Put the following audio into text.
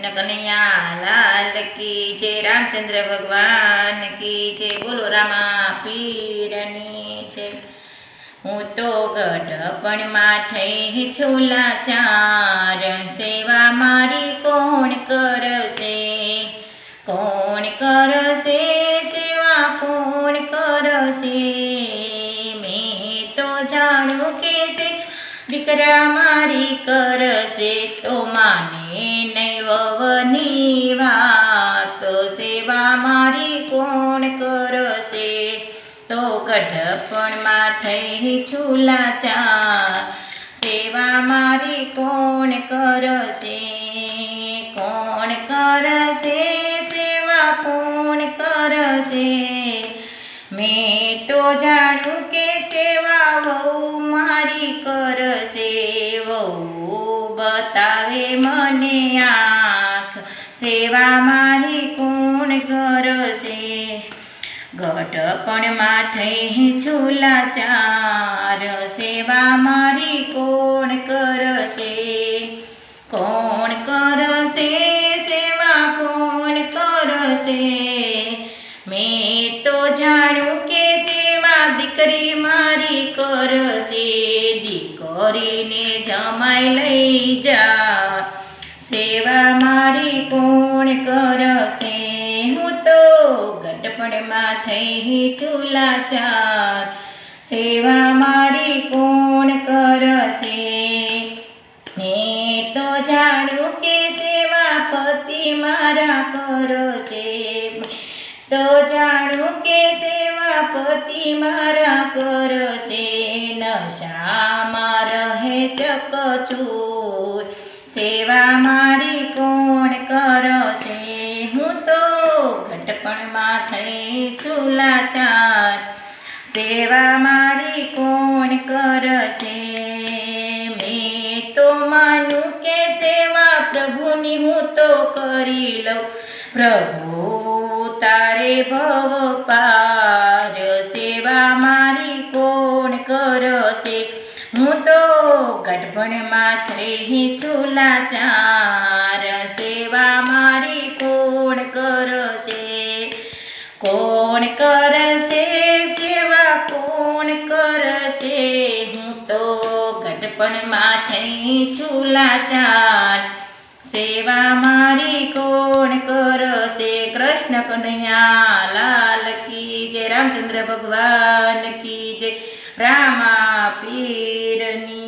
कृष्ण कन्हैया लाल की जय। रामचंद्र भगवान की जय। बोलो रामा पीरनी जय। હું તો ગઢપણમાં થઈ છું લાચાર, સેવા મારી કોણ કરશે? કોણ કરશે સેવા કોણ કરશે? મેં તો જાણ્યું કે છે દીકરા મારી કરશે, તો માને નહીં વહુની વાત, સેવા મારી કોણ કરશે? તો ગઢપણમાં થઈ છું લાચાર, સેવા મારી કોણ કરશે? કોણ કરશે સેવા કોણ કરશે? મેં તો જાણ્યું કે સેવા વહુ મારી કરશે, વહુ બતાવે મને આંખ, સેવા મારી કોણ કરશે? ગઢપણમાં થઈ છું લાચાર, સેવા મારી કોણ કરશે? કોણ કરશે સેવા કોણ કરશે? મેં તો જાણ્યું કે સેવા દીકરી મારી કરશે, દીકરીને જમાઈ લઈ જા, સેવા મારી કોણ કરશે? હું તો ગઢપણમાં થઈ છું લાચાર, સેવા મારી કોણ કરશે? મેં તો જાણ્યું કે સેવા પતિ મારા કરશે, તો જાણ્યું કે સેવા પતિ મારા કરશે? નશામાં રહે ચકચૂર, સેવા મારી કોણ કરશે? હું તો ગઢપણમાં થઈ છું લાચાર, સેવા મારી કોણ કરશે? મેં તો માનું કે સેવા પ્રભુની હું તો કરી લઉં, પ્રભુ તારે ભવ પાર, સેવા મારી કોણ કરશે? હું તો ગઢપણમાં થઈ છું લાચાર, સેવા મારી કોણ કરશે? કોણ કરશે સેવા કોણ કરશે? હું તો ગઢપણમાં થઈ છું લાચાર, સેવા મારી કોણ કરશે? કૃષ્ણ કન્હૈયા લાલ કી જય. રામચંદ્ર ભગવાન કી જય. રામા પીરની